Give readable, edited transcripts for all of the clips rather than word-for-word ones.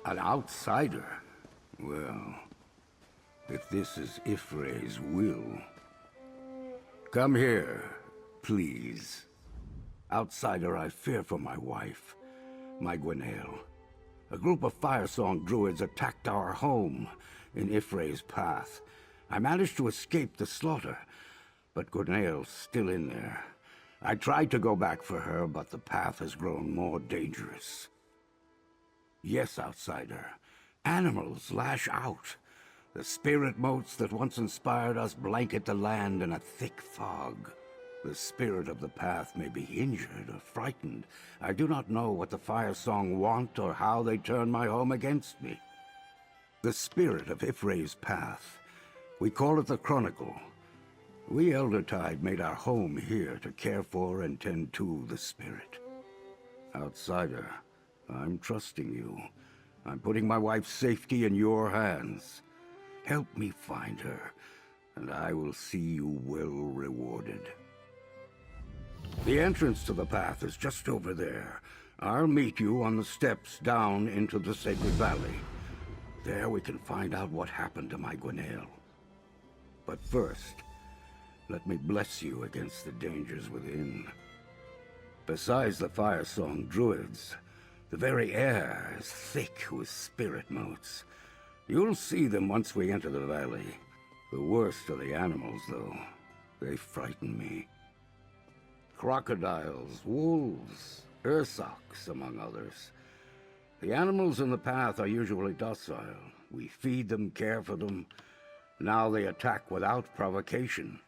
An outsider? Well, if this is Ifray's will... Come here, please. Outsider, I fear for my wife, my Gwenaël. A group of Firesong druids attacked our home in Ifray's path. I managed to escape the slaughter, but Gwenaël's still in there. I tried to go back for her, but the path has grown more dangerous. Yes, outsider. Animals lash out. The spirit motes that once inspired us blanket the land in a thick fog. The spirit of the path may be injured or frightened. I do not know what the Firesong want or how they turn my home against me. The spirit of Ifray's path. We call it the Chronicle. We Eldertide made our home here to care for and tend to the spirit. Outsider, I'm trusting you. I'm putting my wife's safety in your hands. Help me find her, and I will see you well rewarded. The entrance to the path is just over there. I'll meet you on the steps down into the Sacred Valley. There we can find out what happened to my Gwenaël. But first, let me bless you against the dangers within. Besides the Firesong druids, the very air is thick with spirit motes. You'll see them once we enter the valley. The worst are the animals, though. They frighten me. Crocodiles, wolves, ursoks, among others. The animals in the path are usually docile. We feed them, care for them. Now they attack without provocation.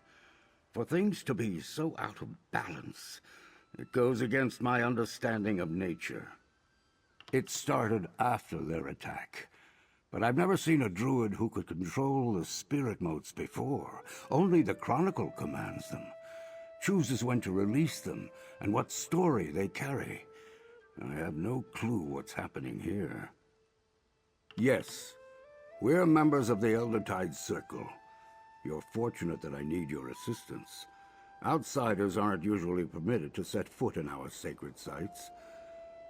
For things to be so out of balance, it goes against my understanding of nature. It started after their attack, but I've never seen a druid who could control the spirit motes before. Only the Chronicle commands them, chooses when to release them, and what story they carry. I have no clue what's happening here. Yes, we're members of the Eldertide Circle. You're fortunate that I need your assistance. Outsiders aren't usually permitted to set foot in our sacred sites.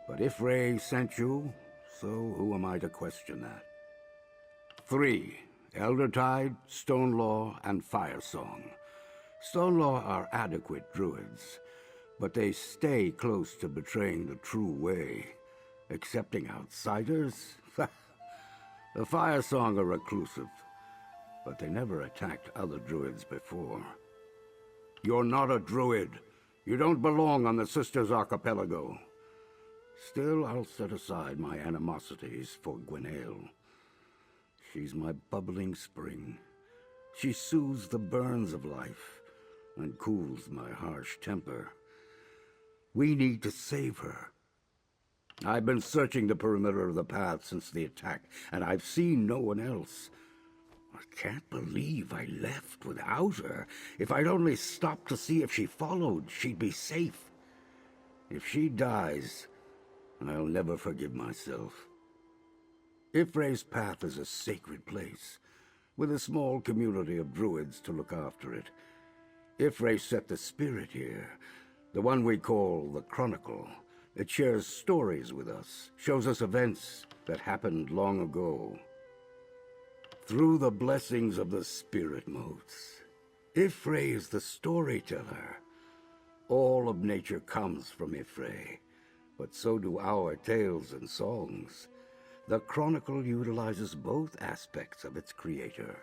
But Ifray sent you, so who am I to question that? 3. Eldertide, Stonelaw, and Firesong. Stonelaw are adequate druids, but they stay close to betraying the true way. Accepting outsiders? The Firesong are reclusive, but they never attacked other druids before. You're not a druid. You don't belong on the Sisters Archipelago. Still, I'll set aside my animosities for Gwenaël. She's my bubbling spring. She soothes the burns of life and cools my harsh temper. We need to save her. I've been searching the perimeter of the path since the attack, and I've seen no one else. I can't believe I left without her. If I'd only stopped to see if she followed, she'd be safe. If she dies, I'll never forgive myself. Ifray's path is a sacred place, with a small community of druids to look after it. Ifray set the spirit here, the one we call the Chronicle. It shares stories with us, shows us events that happened long ago. Through the blessings of the spirit motes, Ifray is the storyteller. All of nature comes from Ifray, but so do our tales and songs. The Chronicle utilizes both aspects of its creator.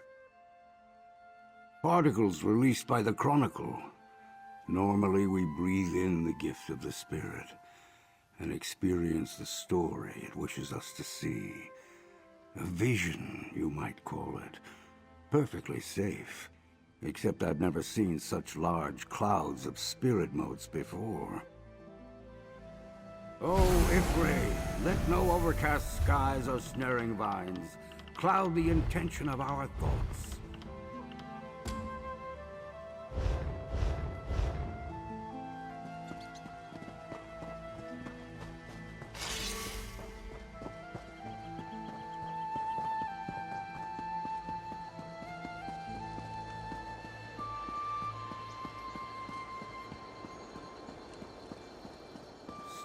Particles released by the Chronicle. Normally we breathe in the gift of the spirit and experience the story it wishes us to see. A vision, you might call it. Perfectly safe. Except I've never seen such large clouds of spirit motes before. Oh, Ifray, let no overcast skies or snaring vines cloud the intention of our thoughts.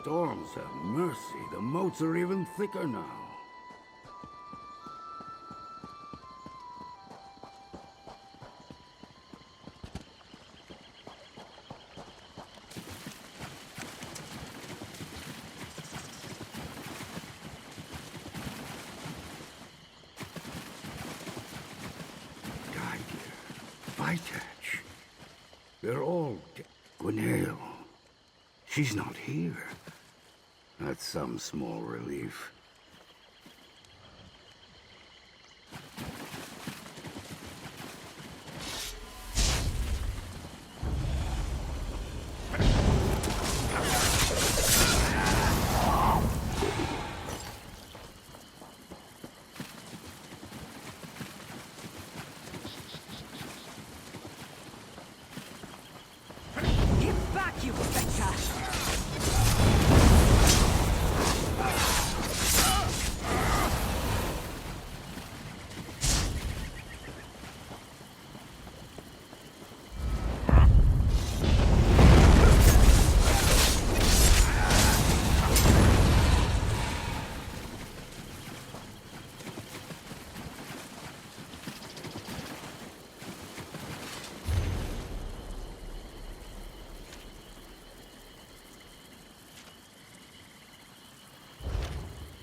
Storms have mercy. The motes are even thicker now. Light Edge. They're all... Gwenail. She's not here. That's some small relief. Get back, you betcha!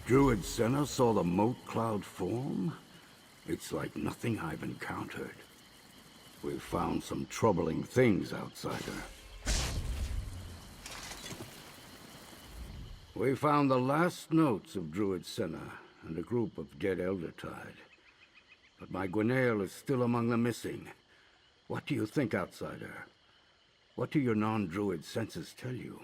Druid Senna saw the moat cloud form? It's like nothing I've encountered. We've found some troubling things, Outsider. We found the last notes of Druid Senna and a group of dead Eldertide. But my Gwenail is still among the missing. What do you think, Outsider? What do your non-Druid senses tell you?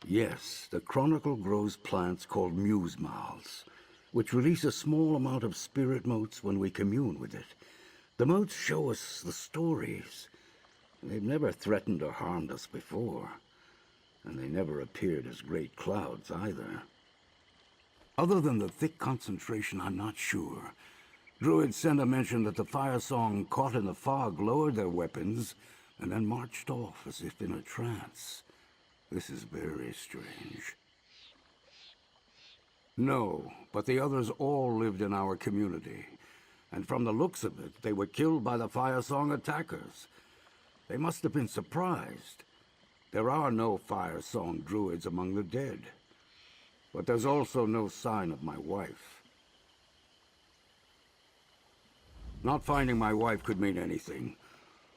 Yes, the Chronicle grows plants called muse-mouths, which release a small amount of spirit motes when we commune with it. The motes show us the stories. They've never threatened or harmed us before, and they never appeared as great clouds either. Other than the thick concentration, I'm not sure. Druid Senna mentioned that the Fire Song caught in the fog lowered their weapons and then marched off as if in a trance. This is very strange. No, but the others all lived in our community. And from the looks of it, they were killed by the Fire Song attackers. They must have been surprised. There are no Fire Song druids among the dead. But there's also no sign of my wife. Not finding my wife could mean anything.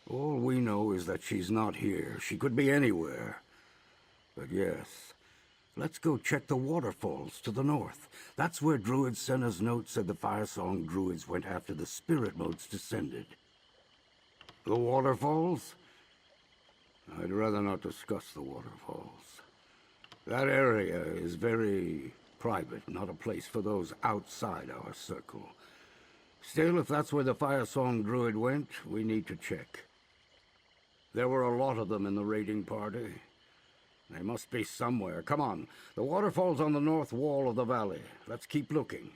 All we know is that she's not here. She could be anywhere. But yes, let's go check the waterfalls to the north. That's where Druid Senna's note said the Fire Song druids went after the spirit motes descended. The waterfalls? I'd rather not discuss the waterfalls. That area is very private, not a place for those outside our circle. Still, if that's where the Fire Song druid went, we need to check. There were a lot of them in the raiding party. They must be somewhere. Come on. The waterfall's on the north wall of the valley. Let's keep looking.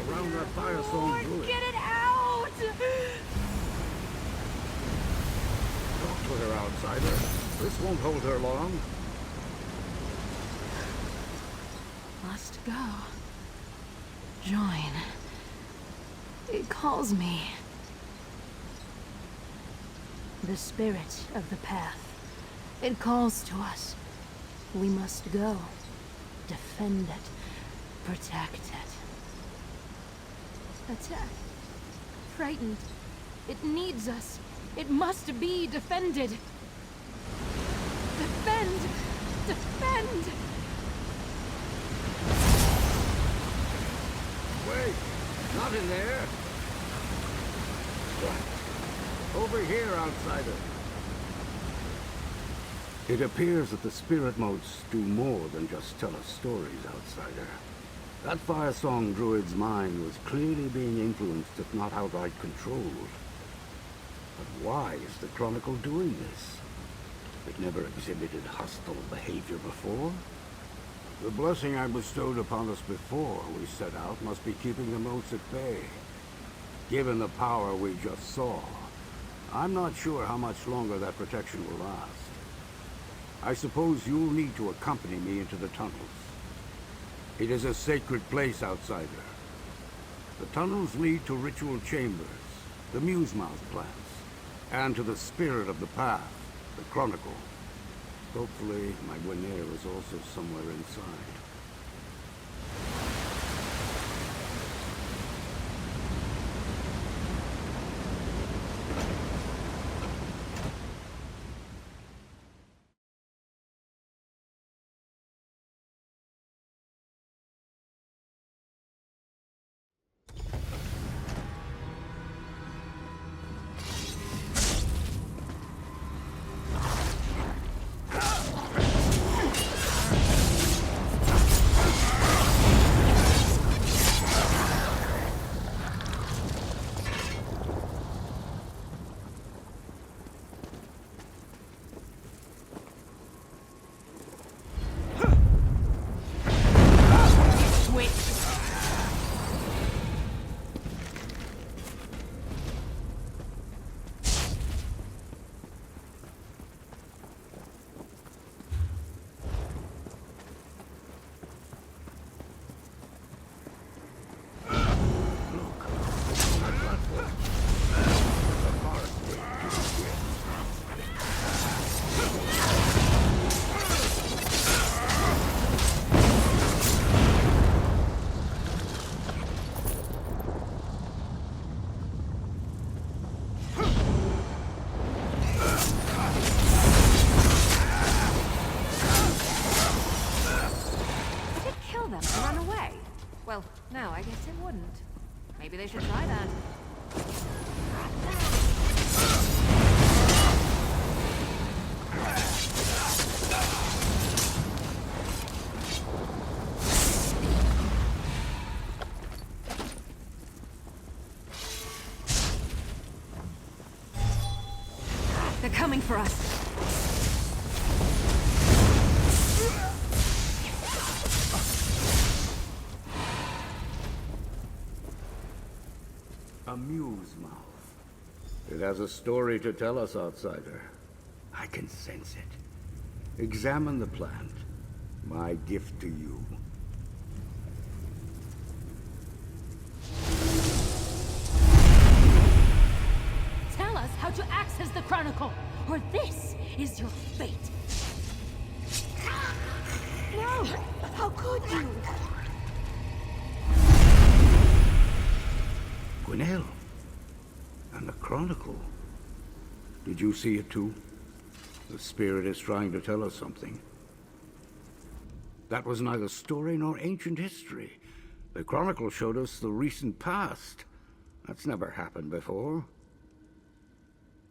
Around that Fire Song druid. Get it out! Talk to her, Outsider. This won't hold her long. Must go. Join. It calls me. The spirit of the path. It calls to us. We must go. Defend it. Protect it. Attack. Frightened. It needs us. It must be defended. Defend Defend! Wait! Not in there! What? Over here, outsider. It appears that the spirit motes do more than just tell us stories, outsider. That Firesong druid's mind was clearly being influenced, if not outright controlled. But why is the Chronicle doing this? It never exhibited hostile behavior before. The blessing I bestowed upon us before we set out must be keeping the motes at bay. Given the power we just saw, I'm not sure how much longer that protection will last. I suppose you'll need to accompany me into the tunnels. It is a sacred place, outsider. The tunnels lead to ritual chambers, the Musemouth plants, and to the spirit of the path, the Chronicle. Hopefully, my Gwenair is also somewhere inside. Well, no, I guess it wouldn't. Maybe they should try that. They're coming for us. A Musemouth. It has a story to tell us, outsider. I can sense it. Examine the plant. My gift to you. Tell us how to access the Chronicle, or this is your fate. No! How could you? Gwenair. And the Chronicle. Did you see it too? The spirit is trying to tell us something. That was neither story nor ancient history. The Chronicle showed us the recent past. That's never happened before.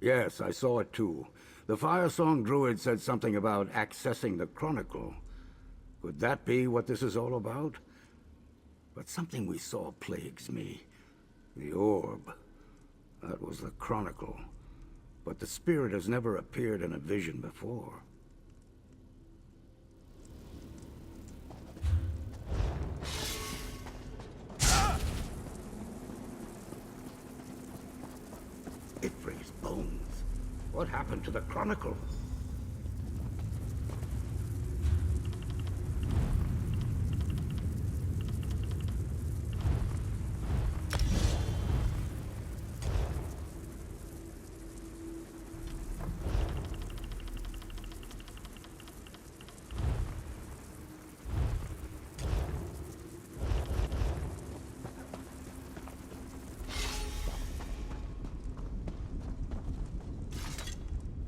Yes, I saw it too. The Firesong druid said something about accessing the Chronicle. Could that be what this is all about? But something we saw plagues me. The orb. That was the Chronicle. But the spirit has never appeared in a vision before. It raised bones. What happened to the Chronicle?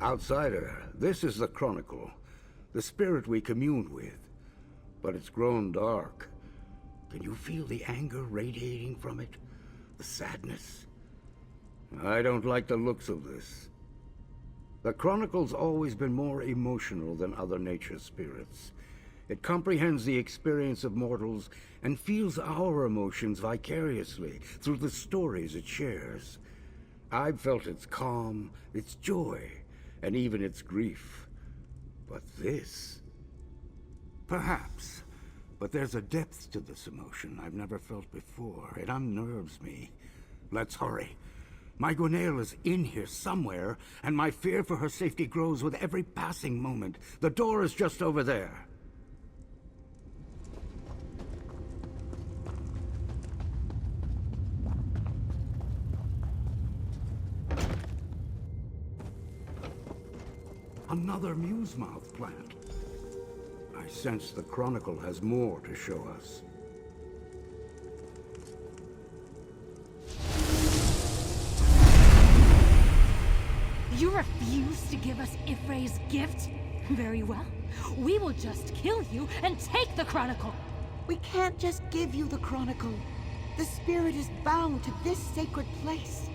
Outsider, this is the Chronicle. the spirit we communed with. But it's grown dark. Can you feel the anger radiating from it? The sadness? I don't like the looks of this. The Chronicle's always been more emotional than other nature spirits. It comprehends the experience of mortals and feels our emotions vicariously through the stories it shares. I've felt its calm, its joy, and even its grief. But this... Perhaps. But there's a depth to this emotion I've never felt before. It unnerves me. Let's hurry. My Gwenaël is in here somewhere, and my fear for her safety grows with every passing moment. The door is just over there. Another Musemouth plant. I sense the Chronicle has more to show us. You refuse to give us Ifray's gift? Very well. We will just kill you and take the Chronicle. We can't just give you the Chronicle. The spirit is bound to this sacred place.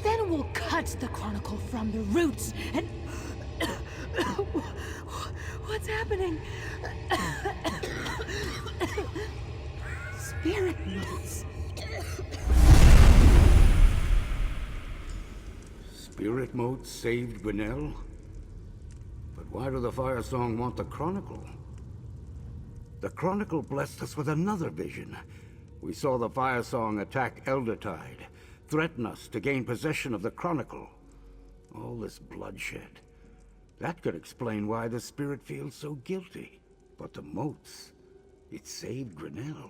Then we'll cut the Chronicle from the roots and... What's happening? Spirit motes. Spirit motes saved Gwenaël? But why do the Firesong want the Chronicle? The Chronicle blessed us with another vision. We saw the Firesong attack Eldertide, threaten us to gain possession of the Chronicle. All this bloodshed. That could explain why the spirit feels so guilty. But the motes, it saved Gwenaël.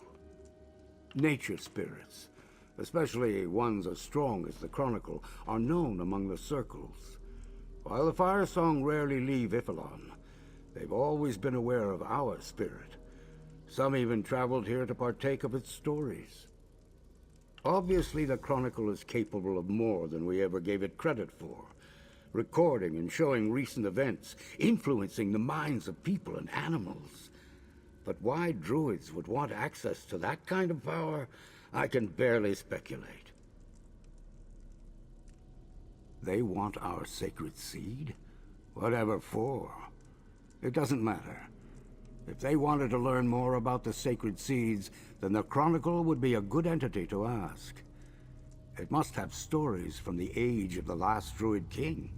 Nature spirits, especially ones as strong as the Chronicle, are known among the circles. While the Firesong rarely leave Ifalon, they've always been aware of our spirit. Some even traveled here to partake of its stories. Obviously, the Chronicle is capable of more than we ever gave it credit for. Recording and showing recent events, influencing the minds of people and animals. But why druids would want access to that kind of power, I can barely speculate. They want our sacred seed? Whatever for. It doesn't matter. If they wanted to learn more about the sacred seeds, then the Chronicle would be a good entity to ask. It must have stories from the age of the last Druid King.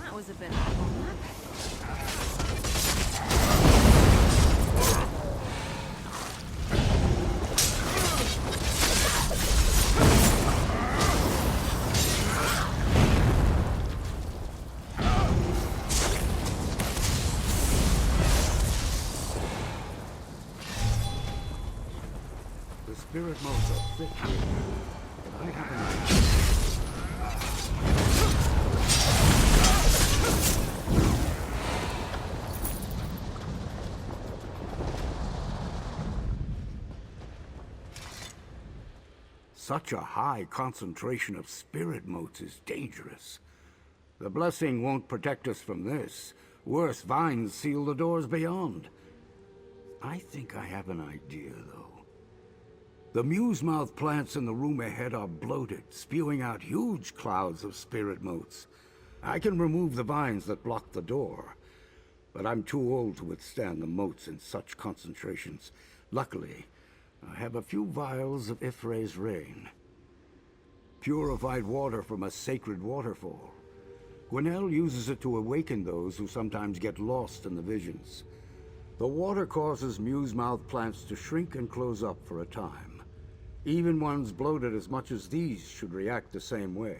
That was a bit of a overlap. The spirit motes are thick here, but I have an idea. Such a high concentration of spirit motes is dangerous. The blessing won't protect us from this. Worse, vines seal the doors beyond. I think I have an idea, though. The Musemouth plants in the room ahead are bloated, spewing out huge clouds of spirit motes. I can remove the vines that block the door, but I'm too old to withstand the motes in such concentrations. Luckily, I have a few vials of Ifray's rain. Purified water from a sacred waterfall. Gwenaël uses it to awaken those who sometimes get lost in the visions. The water causes Musemouth plants to shrink and close up for a time. Even ones bloated as much as these should react the same way.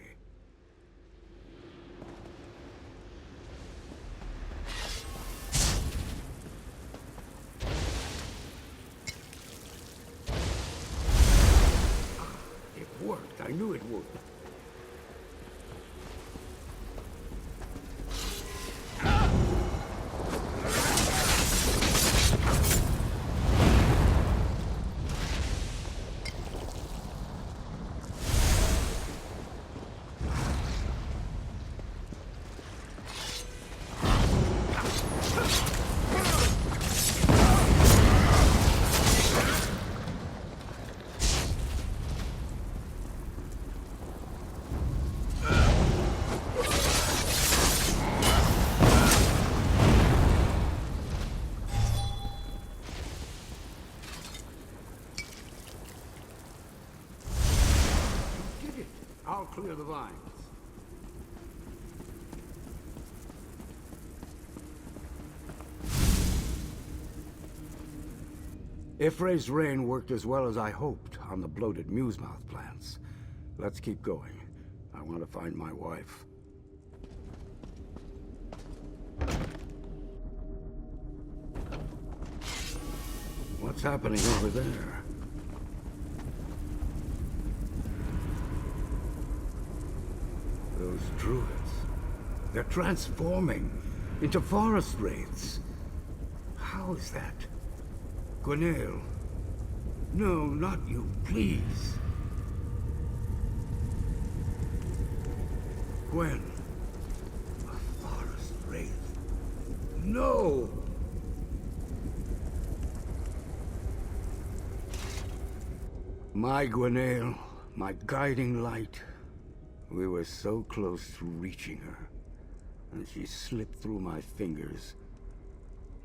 clear the vines. Ifre's rain worked as well as I hoped on the bloated Musemouth plants. Let's keep going. I want to find my wife. What's happening over there? Those druids. They're transforming into forest wraiths. How is that? Gwenaël. No, not you, please. Gwen. A forest wraith. No! My Gwenaël, my guiding light. We were so close to reaching her, and she slipped through my fingers.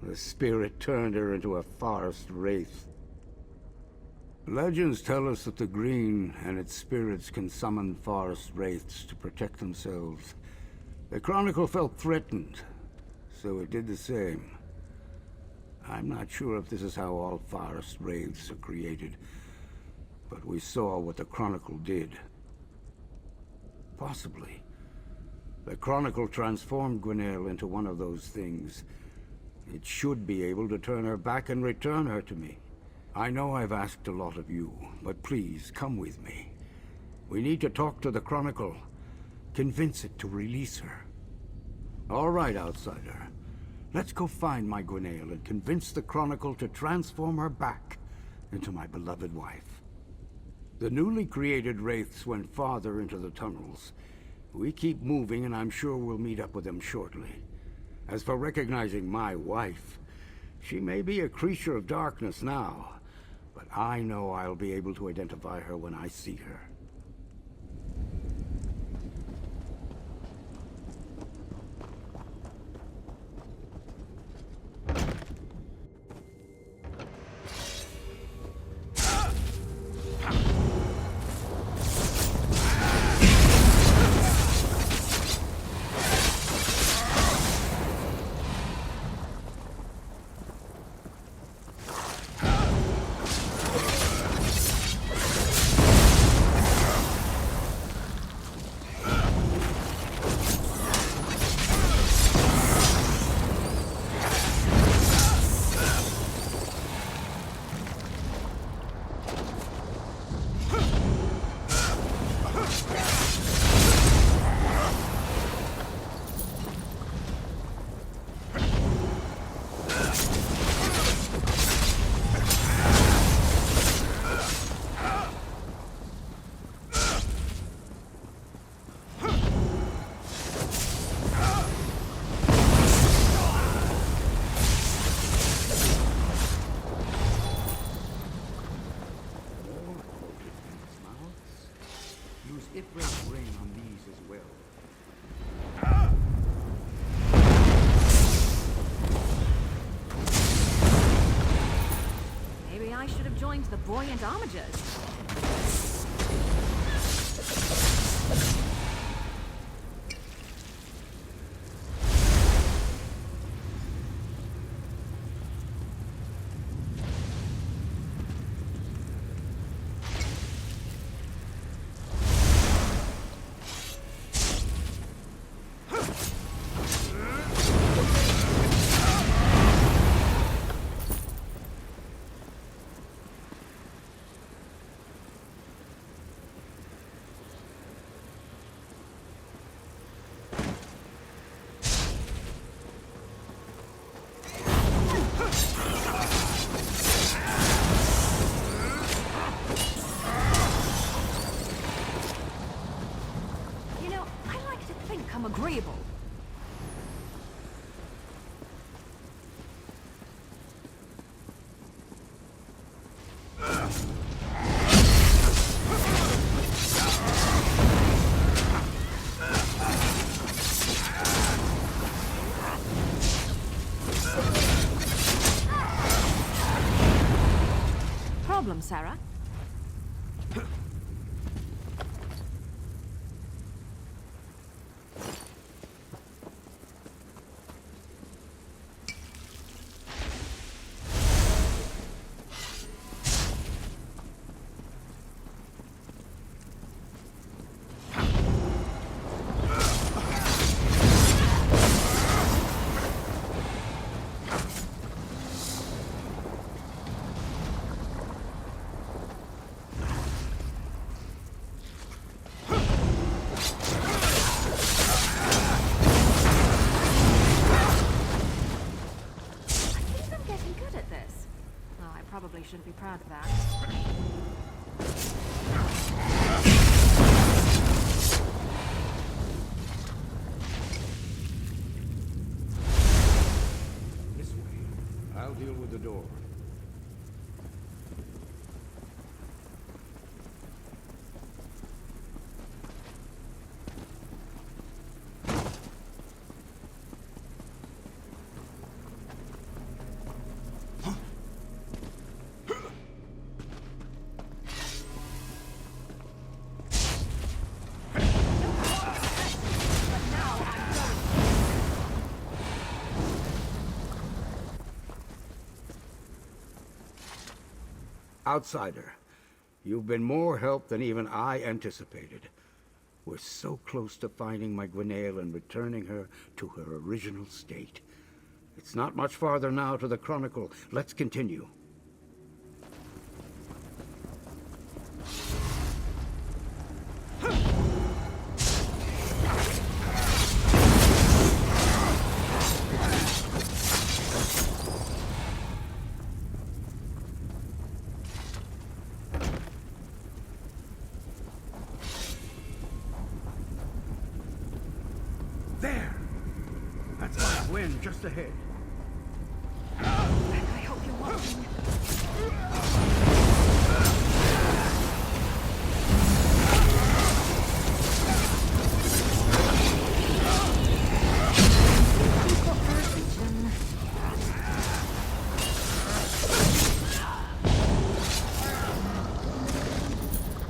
The spirit turned her into a forest wraith. Legends tell us that the Green and its spirits can summon forest wraiths to protect themselves. The Chronicle felt threatened, so it did the same. I'm not sure if this is how all forest wraiths are created, but we saw what the Chronicle did. Possibly. The Chronicle transformed Gwenaël into one of those things. It should be able to turn her back and return her to me. I know I've asked a lot of you, but please, come with me. We need to talk to the Chronicle. Convince it to release her. All right, outsider. Let's go find my Gwenaël and convince the Chronicle to transform her back into my beloved wife. The newly created wraiths went farther into the tunnels. We keep moving, and I'm sure we'll meet up with them shortly. As for recognizing my wife, she may be a creature of darkness now, but I know I'll be able to identify her when I see her. Ifre's rain on these as well. Maybe I should have joined the buoyant armigers. I'm agreeable. Problem, Sarah? proud of that. This way. I'll deal with the door. Outsider, you've been more help than even I anticipated. We're so close to finding my Gwenaël and returning her to her original state. It's not much farther now to the Chronicle. Let's continue. There! That's my wind just ahead. I hope you're watching. You've got her attention.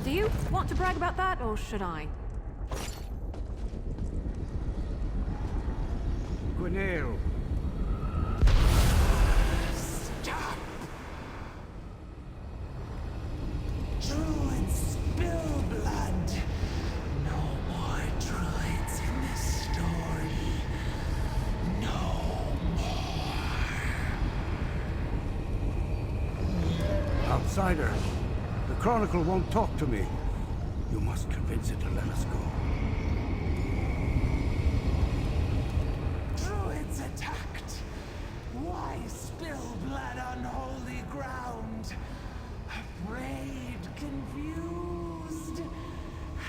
Do you want to brag about that, or should I? Gwenaël. Stop! Druids spill blood. No more druids in this story. No more. Outsider, the Chronicle won't talk to me. You must convince it to let us go. Druids attacked. Why spill blood on holy ground? Afraid, confused.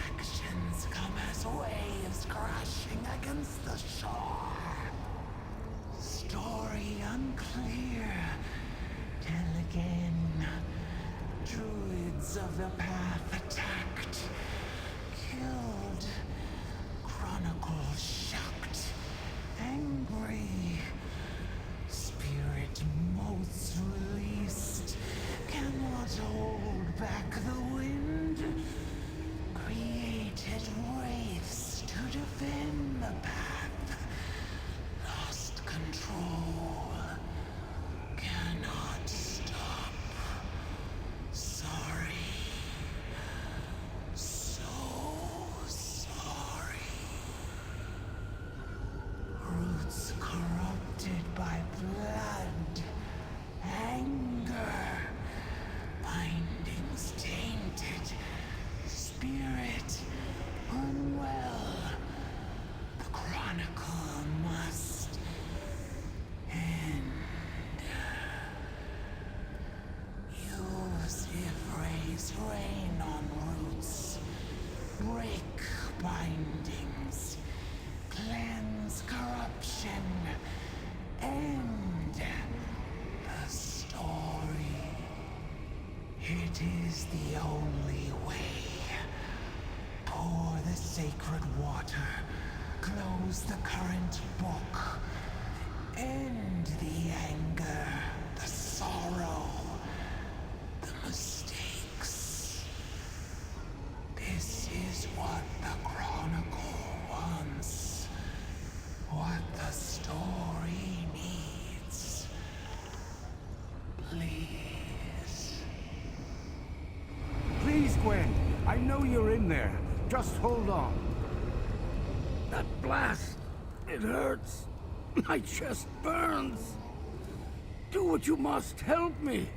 Actions come as waves crashing against the shore. Story unclear. Tell again. Druids of the path attacked. Killed. Chronicle shocked. Angry. Spirit motes released. Cannot hold back the wind. Created wraiths to defend the path. Lost control. Cannot stop. Sorry. So sorry. Roots corrupted by blood, anger, bindings tainted, spirit unwell. The Chronicle must end. Use Ivre's rain on roots, break bindings, cleanse corruption, end the story. It is the only way. Pour the sacred water, close the current book, end the anger, the sorrow, the mistakes. This is what the Chronicle wants. What the story needs. Please. Please, Gwen. I know you're in there. Just hold on. That blast. It hurts. My chest burns. Do what you must. Help me.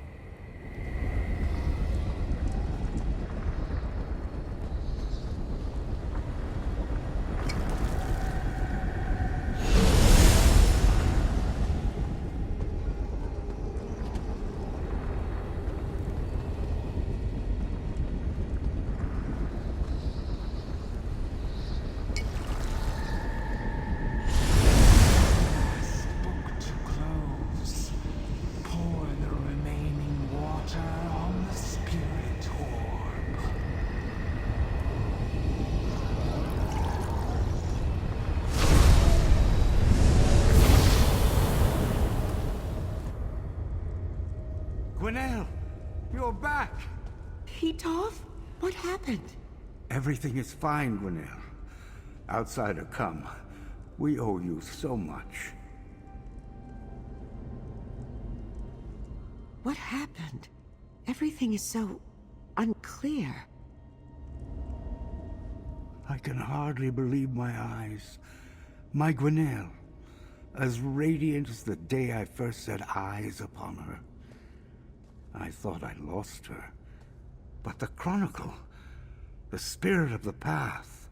happened? Everything is fine, Gwinnell. Outsider, come. We owe you so much. What happened? Everything is so unclear. I can hardly believe my eyes. My Gwinnell, as radiant as the day I first set eyes upon her. I thought I lost her. But the Chronicle, the spirit of the path,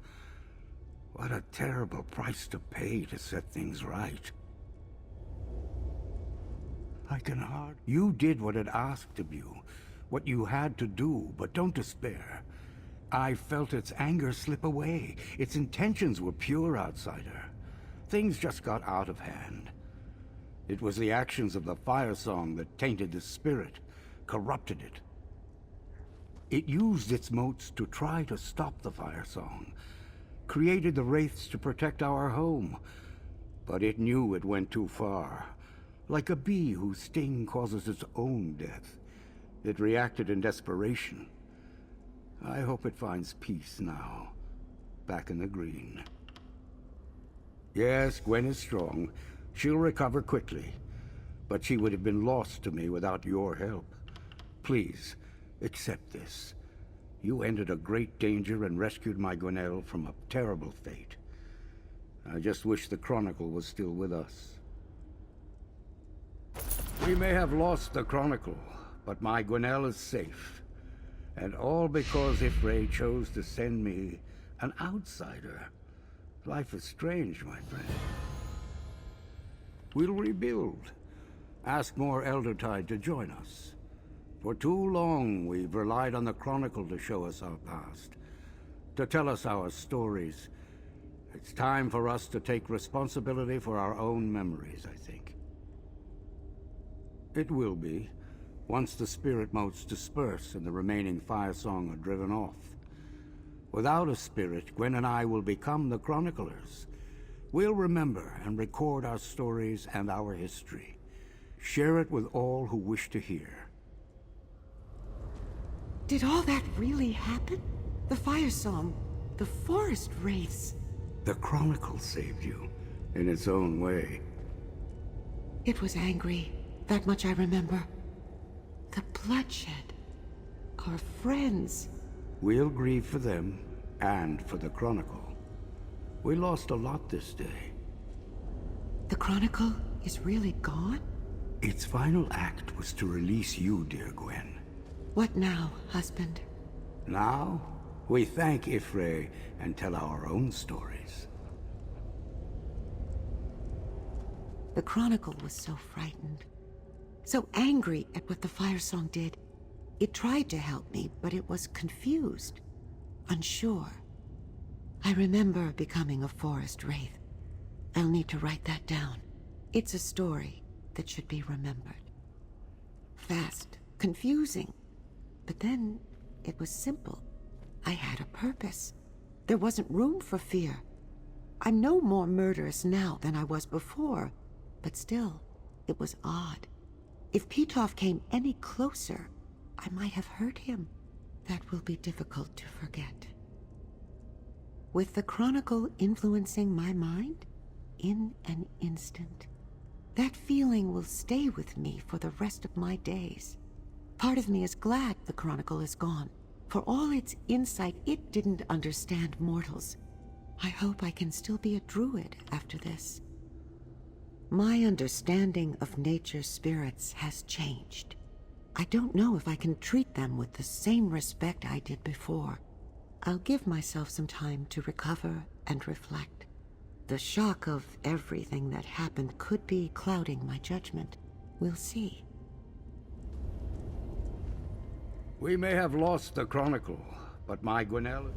what a terrible price to pay to set things right. I can hardly... You did what it asked of you, what you had to do, but don't despair. I felt its anger slip away. Its intentions were pure, outsider. Things just got out of hand. It was the actions of the Fire Song that tainted the spirit, corrupted it. It used its motes to try to stop the Fire Song, created the wraiths to protect our home. But it knew it went too far. Like a bee whose sting causes its own death. It reacted in desperation. I hope it finds peace now, back in the green. Yes, Gwen is strong. She'll recover quickly. But she would have been lost to me without your help. Please, accept this. You ended a great danger and rescued my Gwinnell from a terrible fate. I just wish the Chronicle was still with us. We may have lost the Chronicle, but my Gwinnell is safe. And all because Ifray chose to send me an outsider. Life is strange, my friend. We'll rebuild. Ask more Eldertide to join us. For too long, we've relied on the Chronicle to show us our past, to tell us our stories. It's time for us to take responsibility for our own memories, I think. It will be, once the spirit motes disperse and the remaining Fire Song are driven off. Without a spirit, Gwen and I will become the chroniclers. We'll remember and record our stories and our history. Share it with all who wish to hear. Did all that really happen? The Fire Song, the forest wraiths. The Chronicle saved you, in its own way. It was angry. That much I remember. The bloodshed. Our friends. We'll grieve for them, and for the Chronicle. We lost a lot this day. The Chronicle is really gone? Its final act was to release you, dear Gwen. What now, husband? Now, we thank Ifray and tell our own stories. The Chronicle was so frightened. So angry at what the Fire Song did. It tried to help me, but it was confused. Unsure. I remember becoming a forest wraith. I'll need to write that down. It's a story that should be remembered. Fast, confusing. But then, it was simple. I had a purpose. There wasn't room for fear. I'm no more murderous now than I was before, but still, it was odd. If Petov came any closer, I might have hurt him. That will be difficult to forget. With the Chronicle influencing my mind, in an instant, that feeling will stay with me for the rest of my days. Part of me is glad the Chronicle is gone. For all its insight, it didn't understand mortals. I hope I can still be a druid after this. My understanding of nature's spirits has changed. I don't know if I can treat them with the same respect I did before. I'll give myself some time to recover and reflect. The shock of everything that happened could be clouding my judgment. We'll see. We may have lost the Chronicle, but my Gwinnell...